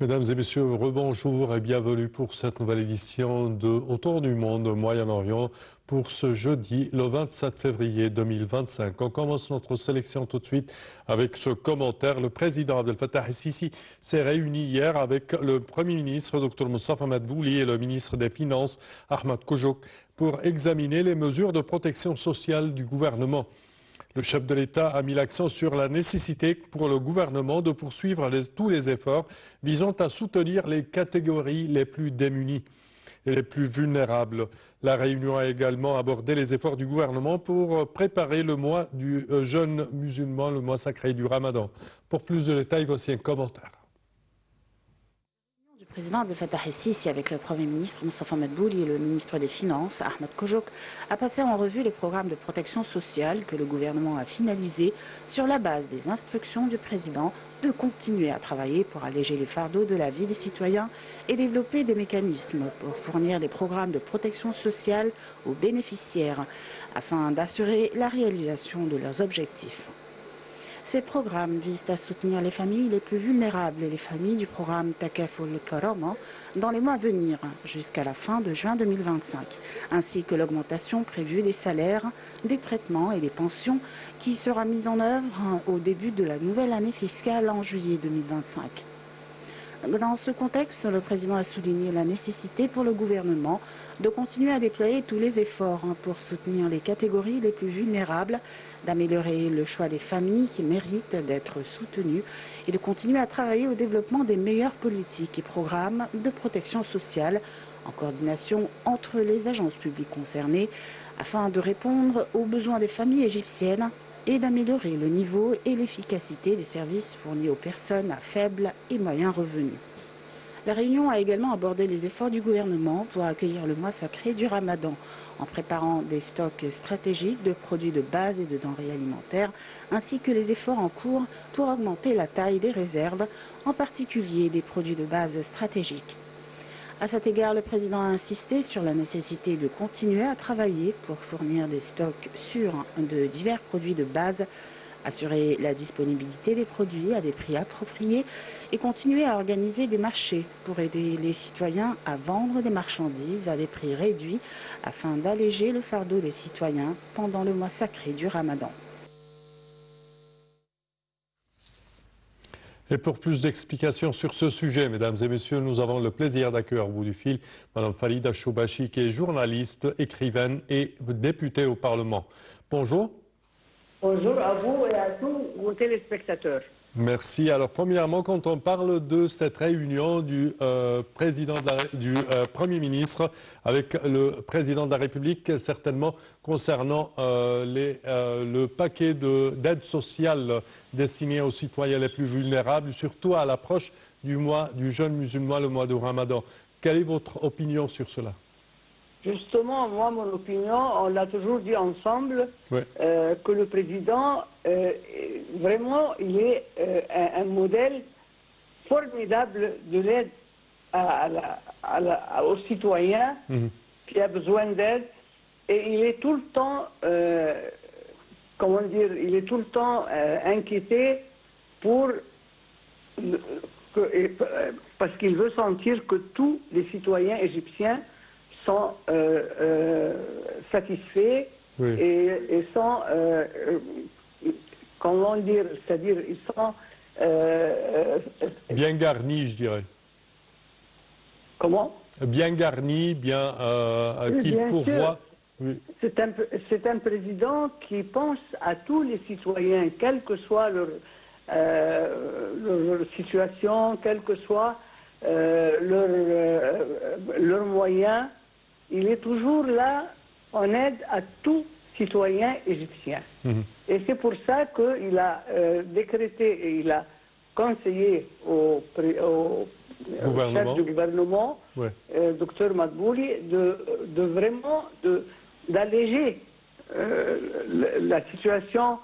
Mesdames et messieurs, rebonjour et bienvenue pour cette nouvelle édition de Autour du monde au Moyen-Orient pour ce jeudi, le 27 février 2025. On commence notre sélection tout de suite avec ce commentaire. Le président Abdel Fattah el-Sisi s'est réuni hier avec le Premier ministre Dr Moustapha Madbouli et le ministre des Finances Ahmad Koujouk pour examiner les mesures de protection sociale du gouvernement. Le chef de l'État a mis l'accent sur la nécessité pour le gouvernement de poursuivre tous les efforts visant à soutenir les catégories les plus démunies et les plus vulnérables. La réunion a également abordé les efforts du gouvernement pour préparer le mois du jeûne musulman, le mois sacré du Ramadan. Pour plus de détails, voici un commentaire. Le président Abdel Fattah el-Sisi avec le Premier ministre Moustapha Madbouli et le ministre des Finances Ahmad Koujouk a passé en revue les programmes de protection sociale que le gouvernement a finalisés sur la base des instructions du président de continuer à travailler pour alléger les fardeaux de la vie des citoyens et développer des mécanismes pour fournir des programmes de protection sociale aux bénéficiaires afin d'assurer la réalisation de leurs objectifs. Ces programmes visent à soutenir les familles les plus vulnérables et les familles du programme Takaful Karama dans les mois à venir jusqu'à la fin de juin 2025, ainsi que l'augmentation prévue des salaires, des traitements et des pensions qui sera mise en œuvre au début de la nouvelle année fiscale en juillet 2025. Dans ce contexte, le président a souligné la nécessité pour le gouvernement de continuer à déployer tous les efforts pour soutenir les catégories les plus vulnérables, d'améliorer le choix des familles qui méritent d'être soutenues et de continuer à travailler au développement des meilleures politiques et programmes de protection sociale en coordination entre les agences publiques concernées afin de répondre aux besoins des familles égyptiennes et d'améliorer le niveau et l'efficacité des services fournis aux personnes à faible et moyen revenu. La réunion a également abordé les efforts du gouvernement pour accueillir le mois sacré du Ramadan, en préparant des stocks stratégiques de produits de base et de denrées alimentaires, ainsi que les efforts en cours pour augmenter la taille des réserves, en particulier des produits de base stratégiques. À cet égard, le président a insisté sur la nécessité de continuer à travailler pour fournir des stocks sûrs de divers produits de base, assurer la disponibilité des produits à des prix appropriés et continuer à organiser des marchés pour aider les citoyens à vendre des marchandises à des prix réduits afin d'alléger le fardeau des citoyens pendant le mois sacré du Ramadan. Et pour plus d'explications sur ce sujet, mesdames et messieurs, nous avons le plaisir d'accueillir au bout du fil Mme Farida Choubachi, qui est journaliste, écrivaine et députée au Parlement. Bonjour. Bonjour à vous et à tous vos téléspectateurs. Merci. Alors, premièrement, quand on parle de cette réunion du Premier ministre avec le Président de la République, certainement concernant le paquet d'aide sociale destiné aux citoyens les plus vulnérables, surtout à l'approche du mois du jeûne musulman, le mois du Ramadan. Quelle est votre opinion sur cela ? Justement, moi, mon opinion, on l'a toujours dit ensemble, Ouais. que le président, vraiment, il est un modèle formidable de l'aide aux citoyens qui a besoin d'aide. Et il est tout le temps, il est tout le temps inquiété parce qu'il veut sentir que tous les citoyens égyptiens sont satisfaits, oui, et sont, comment dire, c'est-à-dire ils sont bien garnis, je dirais. Comment? Bien garnis, bien qui pourvoient. Oui. C'est un président qui pense à tous les citoyens, quelle que soit leur situation, quelle que soit leurs moyens. Il est toujours là en aide à tout citoyen égyptien. Et c'est pour ça qu'il a décrété et il a conseillé au chef du gouvernement, ouais, Dr Madbouli, de vraiment d'alléger la situation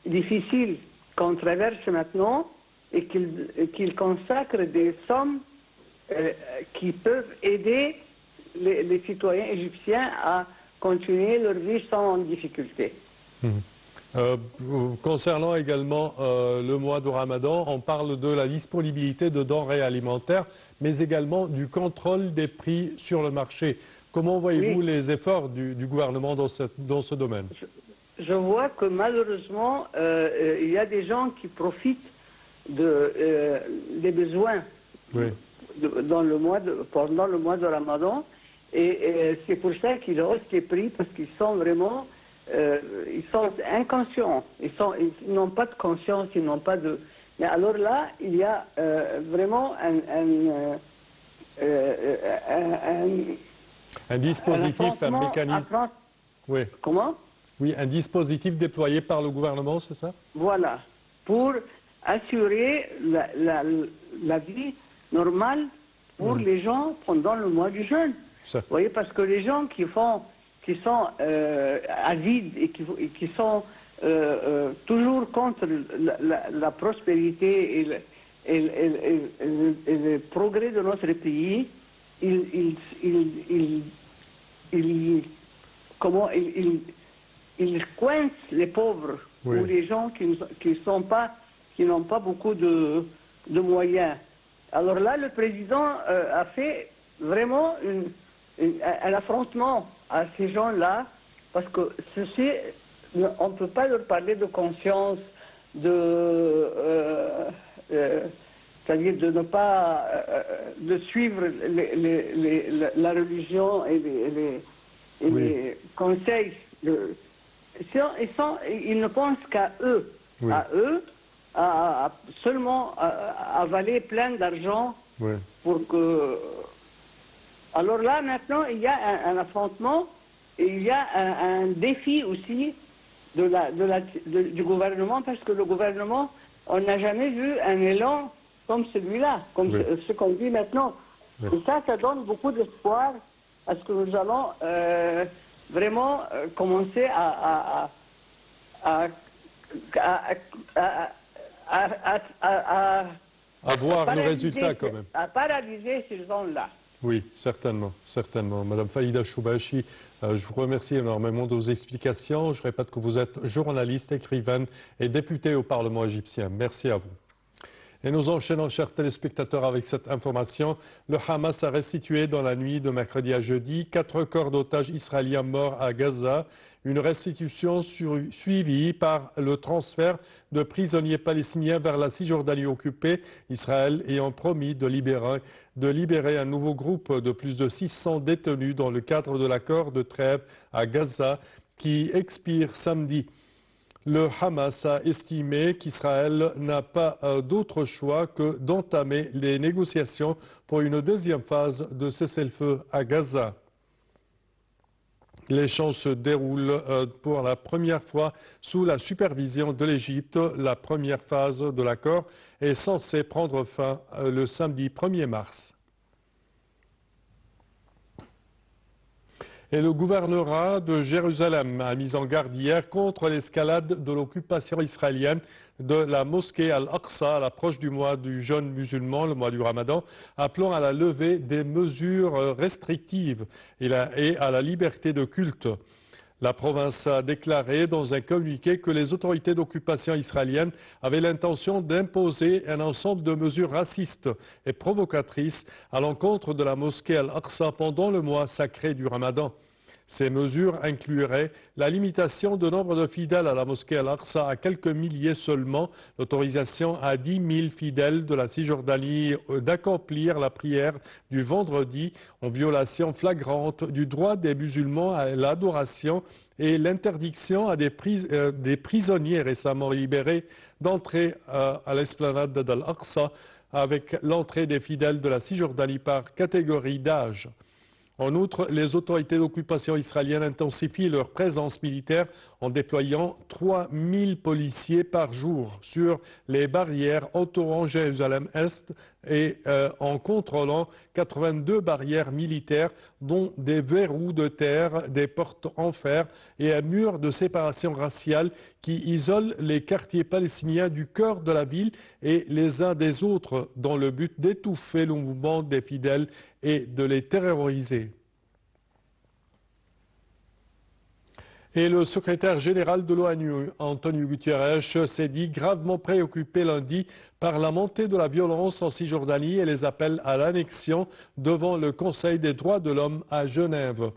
difficile qu'on traverse maintenant et qu'il consacre des sommes qui peuvent aider les citoyens égyptiens à continuer leur vie sans difficulté. Concernant également le mois de Ramadan, on parle de la disponibilité de denrées alimentaires, mais également du contrôle des prix sur le marché. Comment voyez-vous les efforts du gouvernement dans ce domaine? Je vois que malheureusement, il y a des gens qui profitent des besoins pendant le mois de Ramadan, et c'est pour ça qu'ils haussent les prix, parce qu'ils sont vraiment, ils sont inconscients, ils n'ont pas de conscience, ils n'ont pas de... Mais alors là, il y a vraiment un dispositif, un mécanisme. Oui. Comment? Oui, un dispositif déployé par le gouvernement, c'est ça? Voilà, pour assurer la vie normale pour les gens pendant le mois du jeûne. Vous voyez, parce que les gens qui sont avides et qui sont toujours contre la prospérité et le progrès de notre pays, ils coincent les pauvres ou les gens qui n'ont pas beaucoup de moyens. Alors là, le président a fait vraiment un affrontement à ces gens-là, parce que on ne peut pas leur parler de conscience, c'est-à-dire de ne pas de suivre la religion et les conseils. Ils ne pensent qu'à eux, seulement avaler plein d'argent pour que... Alors là, maintenant, il y a un affrontement et il y a un défi aussi du gouvernement, parce que le gouvernement, on n'a jamais vu un élan comme celui-là, comme ce qu'on dit maintenant. Et ça donne beaucoup d'espoir, parce que nous allons vraiment commencer à voir nos résultats quand même. À paralyser ces gens-là. Oui, certainement, certainement. Madame Faïda Choubachi, je vous remercie énormément de vos explications. Je répète que vous êtes journaliste, écrivaine et députée au Parlement égyptien. Merci à vous. Et nous enchaînons, chers téléspectateurs, avec cette information. Le Hamas a restitué dans la nuit de mercredi à jeudi 4 corps d'otages israéliens morts à Gaza. Une restitution suivie par le transfert de prisonniers palestiniens vers la Cisjordanie occupée, Israël ayant promis de libérer un nouveau groupe de plus de 600 détenus dans le cadre de l'accord de trêve à Gaza qui expire samedi. Le Hamas a estimé qu'Israël n'a pas d'autre choix que d'entamer les négociations pour une deuxième phase de cessez-le-feu à Gaza. L'échange se déroule pour la première fois sous la supervision de l'Égypte. La première phase de l'accord est censée prendre fin le samedi 1er mars. Et le gouvernorat de Jérusalem a mis en garde hier contre l'escalade de l'occupation israélienne de la mosquée Al-Aqsa à l'approche du mois du jeûne musulman, le mois du Ramadan, appelant à la levée des mesures restrictives et à la liberté de culte. La province a déclaré dans un communiqué que les autorités d'occupation israéliennes avaient l'intention d'imposer un ensemble de mesures racistes et provocatrices à l'encontre de la mosquée Al-Aqsa pendant le mois sacré du Ramadan. Ces mesures incluraient la limitation du nombre de fidèles à la mosquée Al-Aqsa à quelques milliers seulement, l'autorisation à 10 000 fidèles de la Cisjordanie d'accomplir la prière du vendredi en violation flagrante du droit des musulmans à l'adoration et l'interdiction à des prisonniers récemment libérés d'entrer à l'esplanade d'Al-Aqsa avec l'entrée des fidèles de la Cisjordanie par catégorie d'âge. En outre, les autorités d'occupation israéliennes intensifient leur présence militaire en déployant 3 000 policiers par jour sur les barrières entourant Jérusalem-Est et en contrôlant 82 barrières militaires, dont des verrous de terre, des portes en fer et un mur de séparation raciale qui isole les quartiers palestiniens du cœur de la ville et les uns des autres dans le but d'étouffer le mouvement des fidèles et de les terroriser. Et le secrétaire général de l'ONU, Antonio Guterres, s'est dit gravement préoccupé lundi par la montée de la violence en Cisjordanie et les appels à l'annexion devant le Conseil des droits de l'homme à Genève.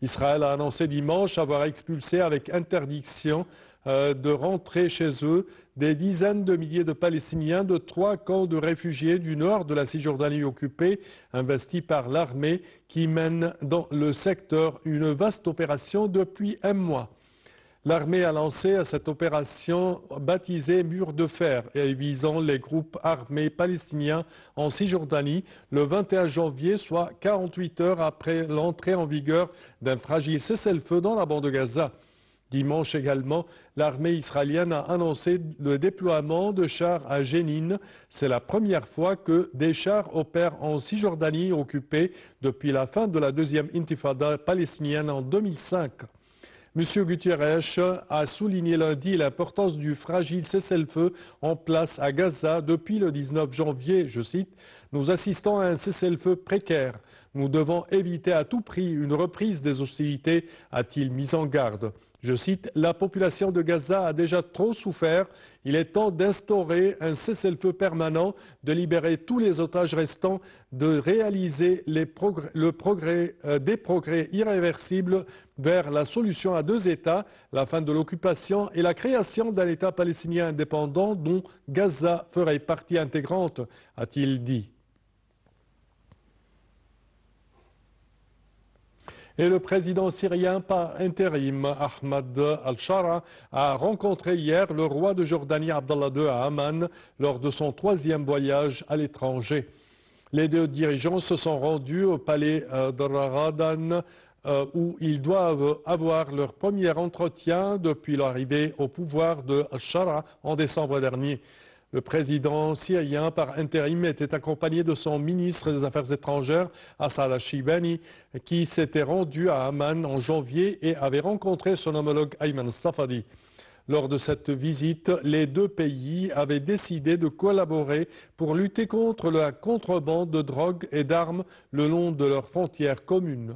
Israël a annoncé dimanche avoir expulsé avec interdiction de rentrer chez eux des dizaines de milliers de Palestiniens de 3 camps de réfugiés du nord de la Cisjordanie occupée, investis par l'armée qui mène dans le secteur une vaste opération depuis un mois. L'armée a lancé cette opération baptisée Mur de fer et visant les groupes armés palestiniens en Cisjordanie le 21 janvier, soit 48 heures après l'entrée en vigueur d'un fragile cessez-le-feu dans la bande de Gaza. Dimanche également, l'armée israélienne a annoncé le déploiement de chars à Jénine. C'est la première fois que des chars opèrent en Cisjordanie occupée depuis la fin de la deuxième intifada palestinienne en 2005. M. Guterres a souligné lundi l'importance du fragile cessez-le-feu en place à Gaza depuis le 19 janvier. Je cite, « Nous assistons à un cessez-le-feu précaire. Nous devons éviter à tout prix une reprise des hostilités », a-t-il mis en garde. Je cite, « La population de Gaza a déjà trop souffert. Il est temps d'instaurer un cessez-le-feu permanent, de libérer tous les otages restants, de réaliser des progrès irréversibles vers la solution à 2 États, la fin de l'occupation et la création d'un État palestinien indépendant dont Gaza ferait partie intégrante », a-t-il dit. Et le président syrien par intérim, Ahmad al-Shara, a rencontré hier le roi de Jordanie, Abdallah II, à Amman, lors de son 3e voyage à l'étranger. Les 2 dirigeants se sont rendus au palais de Ragadan, où ils doivent avoir leur premier entretien depuis l'arrivée au pouvoir de al-Shara en décembre dernier. Le président syrien par intérim était accompagné de son ministre des Affaires étrangères, Assad al-Shibani, qui s'était rendu à Amman en janvier et avait rencontré son homologue Ayman Safadi. Lors de cette visite, les 2 pays avaient décidé de collaborer pour lutter contre la contrebande de drogue et d'armes le long de leurs frontières communes.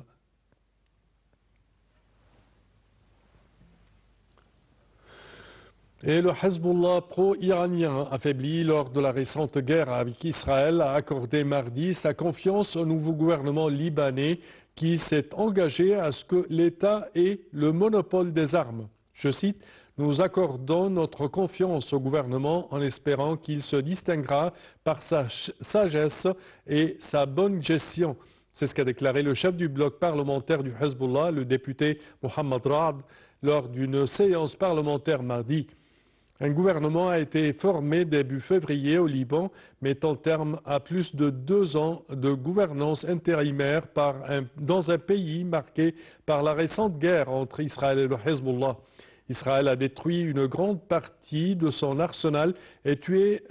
Et le Hezbollah pro-iranien, affaibli lors de la récente guerre avec Israël, a accordé mardi sa confiance au nouveau gouvernement libanais qui s'est engagé à ce que l'État ait le monopole des armes. Je cite, « Nous accordons notre confiance au gouvernement en espérant qu'il se distinguera par sa sagesse et sa bonne gestion ». C'est ce qu'a déclaré le chef du bloc parlementaire du Hezbollah, le député Mohammad Raad, lors d'une séance parlementaire mardi. Un gouvernement a été formé début février au Liban, mettant terme à plus de 2 ans de gouvernance intérimaire dans un pays marqué par la récente guerre entre Israël et le Hezbollah. Israël a détruit une grande partie de son arsenal et tué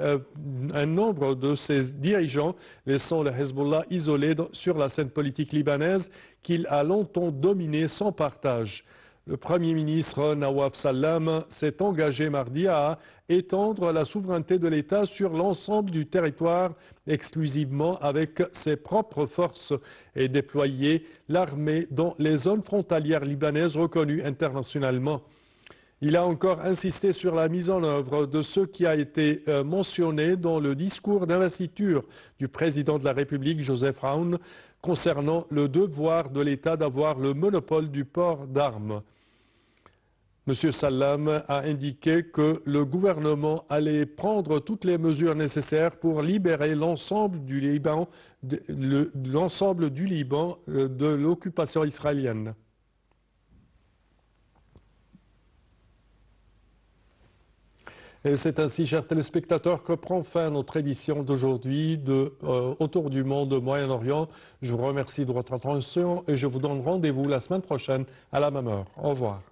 un nombre de ses dirigeants, laissant le Hezbollah isolé sur la scène politique libanaise qu'il a longtemps dominée sans partage. Le Premier ministre Nawaf Salam s'est engagé mardi à étendre la souveraineté de l'État sur l'ensemble du territoire exclusivement avec ses propres forces et déployer l'armée dans les zones frontalières libanaises reconnues internationalement. Il a encore insisté sur la mise en œuvre de ce qui a été mentionné dans le discours d'investiture du président de la République, Joseph Aoun, concernant le devoir de l'État d'avoir le monopole du port d'armes. M. Salam a indiqué que le gouvernement allait prendre toutes les mesures nécessaires pour libérer l'ensemble du Liban de l'occupation israélienne. Et c'est ainsi, chers téléspectateurs, que prend fin notre édition d'aujourd'hui de Autour du monde Moyen-Orient. Je vous remercie de votre attention et je vous donne rendez-vous la semaine prochaine à la même heure. Au revoir.